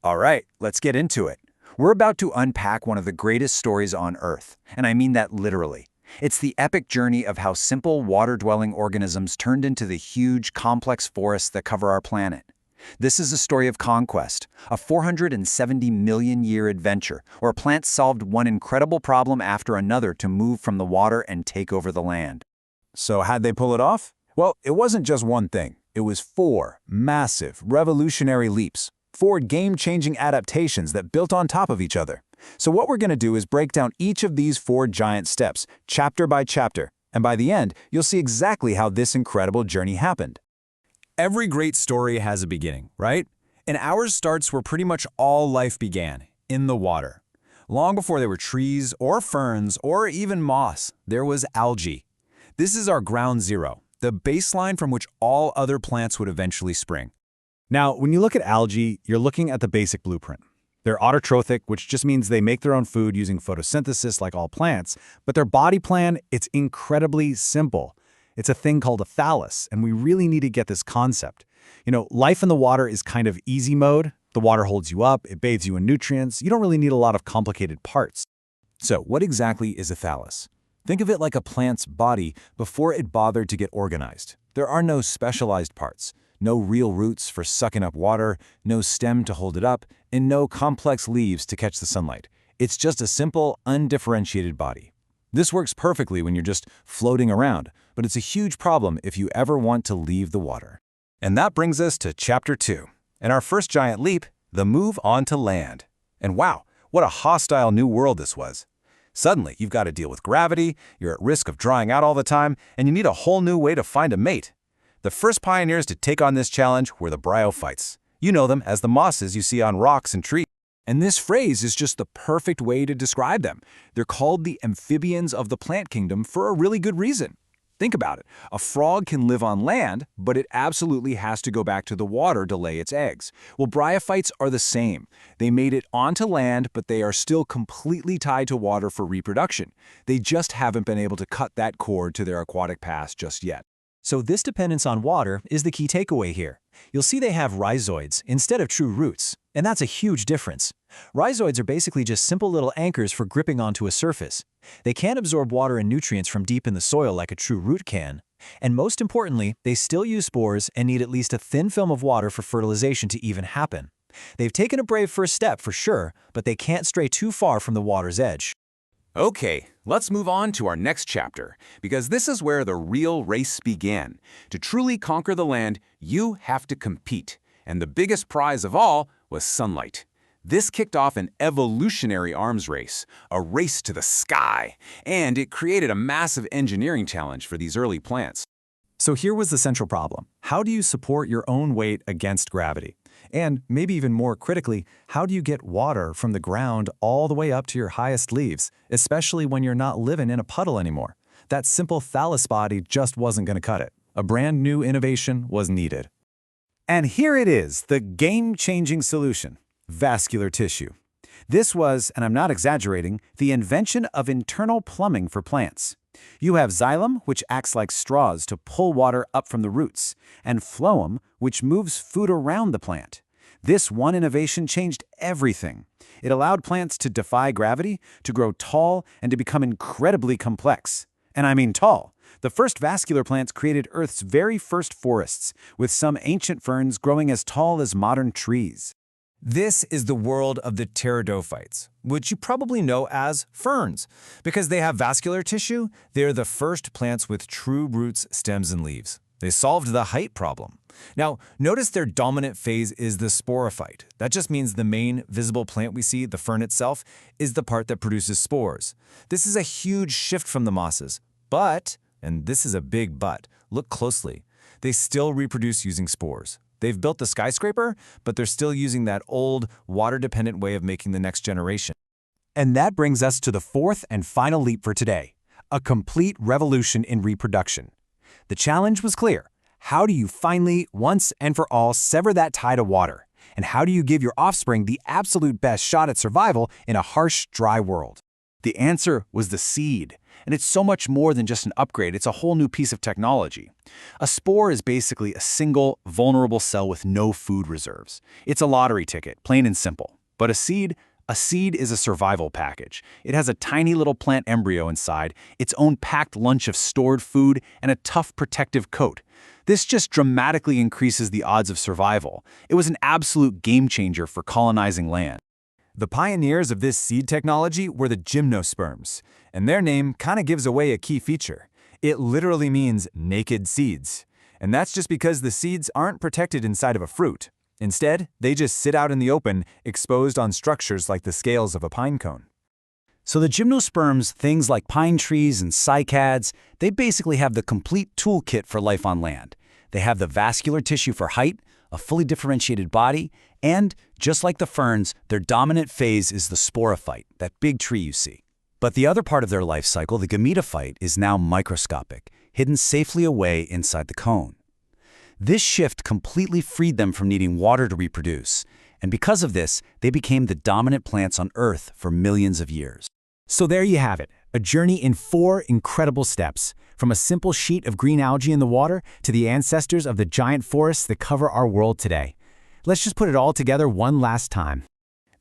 All right, let's get into it. We're about to unpack one of the greatest stories on Earth, and I mean that literally. It's the epic journey of how simple water-dwelling organisms turned into the huge, complex forests that cover our planet. This is a story of conquest, a 470 million year adventure where plants solved one incredible problem after another to move from the water and take over the land. So how'd they pull it off? Well, it wasn't just one thing. It was four massive, revolutionary leaps. Four game-changing adaptations that built on top of each other. So what we're going to do is break down each of these four giant steps, chapter by chapter, and by the end, you'll see exactly how this incredible journey happened. Every great story has a beginning, right? And ours starts where pretty much all life began, in the water. Long before there were trees or ferns or even moss, there was algae. This is our ground zero, the baseline from which all other plants would eventually spring. Now, when you look at algae, you're looking at the basic blueprint. They're autotrophic, which just means they make their own food using photosynthesis like all plants, but their body plan, it's incredibly simple. It's a thing called a thallus, and we really need to get this concept. Life in the water is kind of easy mode. The water holds you up, it bathes you in nutrients. You don't really need a lot of complicated parts. So, what exactly is a thallus? Think of it like a plant's body before it bothered to get organized. There are no specialized parts. No real roots for sucking up water, no stem to hold it up, and no complex leaves to catch the sunlight. It's just a simple, undifferentiated body. This works perfectly when you're just floating around, but it's a huge problem if you ever want to leave the water. And that brings us to Chapter 2, and our first giant leap, the move onto land. And wow, what a hostile new world this was. Suddenly, you've got to deal with gravity, you're at risk of drying out all the time, and you need a whole new way to find a mate. The first pioneers to take on this challenge were the bryophytes. You know them as the mosses you see on rocks and trees. And this phrase is just the perfect way to describe them. They're called the amphibians of the plant kingdom for a really good reason. Think about it. A frog can live on land, but it absolutely has to go back to the water to lay its eggs. Well, bryophytes are the same. They made it onto land, but they are still completely tied to water for reproduction. They just haven't been able to cut that cord to their aquatic past just yet. So this dependence on water is the key takeaway here. You'll see they have rhizoids instead of true roots, and that's a huge difference. Rhizoids are basically just simple little anchors for gripping onto a surface. They can't absorb water and nutrients from deep in the soil like a true root can. And most importantly, they still use spores and need at least a thin film of water for fertilization to even happen. They've taken a brave first step for sure, but they can't stray too far from the water's edge. Okay, let's move on to our next chapter, because this is where the real race began. To truly conquer the land, you have to compete. And the biggest prize of all was sunlight. This kicked off an evolutionary arms race, a race to the sky, and it created a massive engineering challenge for these early plants. So here was the central problem. How do you support your own weight against gravity? And maybe even more critically, how do you get water from the ground all the way up to your highest leaves, especially when you're not living in a puddle anymore? That simple thallus body just wasn't going to cut it. A brand new innovation was needed. And here it is, the game-changing solution, vascular tissue. This was, and I'm not exaggerating, the invention of internal plumbing for plants. You have xylem, which acts like straws to pull water up from the roots, and phloem, which moves food around the plant. This one innovation changed everything. It allowed plants to defy gravity, to grow tall, and to become incredibly complex. And I mean tall. The first vascular plants created Earth's very first forests, with some ancient ferns growing as tall as modern trees. This is the world of the pteridophytes, which you probably know as ferns. Because they have vascular tissue, they're the first plants with true roots, stems, and leaves. They solved the height problem. Now, notice their dominant phase is the sporophyte. That just means the main visible plant we see, the fern itself, is the part that produces spores. This is a huge shift from the mosses. But, and this is a big but, look closely. They still reproduce using spores. They've built the skyscraper, but they're still using that old, water-dependent way of making the next generation. And that brings us to the fourth and final leap for today, a complete revolution in reproduction. The challenge was clear. How do you finally, once and for all, sever that tie to water? And how do you give your offspring the absolute best shot at survival in a harsh, dry world? The answer was the seed. And it's so much more than just an upgrade, it's a whole new piece of technology. A spore is basically a single, vulnerable cell with no food reserves. It's a lottery ticket, plain and simple. But a seed is a survival package. It has a tiny little plant embryo inside, its own packed lunch of stored food, and a tough protective coat. This just dramatically increases the odds of survival. It was an absolute game changer for colonizing land. The pioneers of this seed technology were the gymnosperms, and their name kind of gives away a key feature. It literally means naked seeds. And that's just because the seeds aren't protected inside of a fruit. Instead, they just sit out in the open, exposed on structures like the scales of a pine cone. So the gymnosperms, things like pine trees and cycads, they basically have the complete toolkit for life on land. They have the vascular tissue for height, a fully differentiated body, and, just like the ferns, their dominant phase is the sporophyte, that big tree you see. But the other part of their life cycle, the gametophyte, is now microscopic, hidden safely away inside the cone. This shift completely freed them from needing water to reproduce, and because of this, they became the dominant plants on Earth for millions of years. So there you have it, a journey in 4 incredible steps, from a simple sheet of green algae in the water to the ancestors of the giant forests that cover our world today. Let's just put it all together one last time.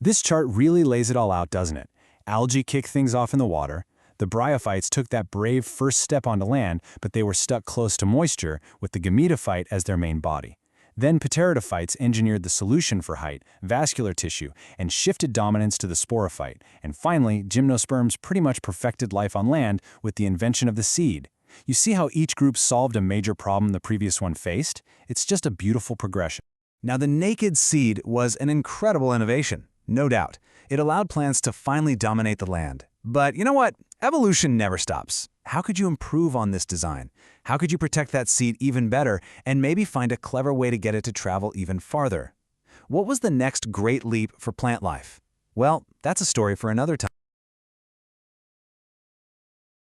This chart really lays it all out, doesn't it? Algae kicked things off in the water. The bryophytes took that brave first step onto land, but they were stuck close to moisture with the gametophyte as their main body. Then pteridophytes engineered the solution for height, vascular tissue, and shifted dominance to the sporophyte. And finally, gymnosperms pretty much perfected life on land with the invention of the seed. You see how each group solved a major problem the previous one faced? It's just a beautiful progression. Now, the naked seed was an incredible innovation, no doubt. It allowed plants to finally dominate the land. But you know what? Evolution never stops. How could you improve on this design? How could you protect that seed even better and maybe find a clever way to get it to travel even farther? What was the next great leap for plant life? Well, that's a story for another time.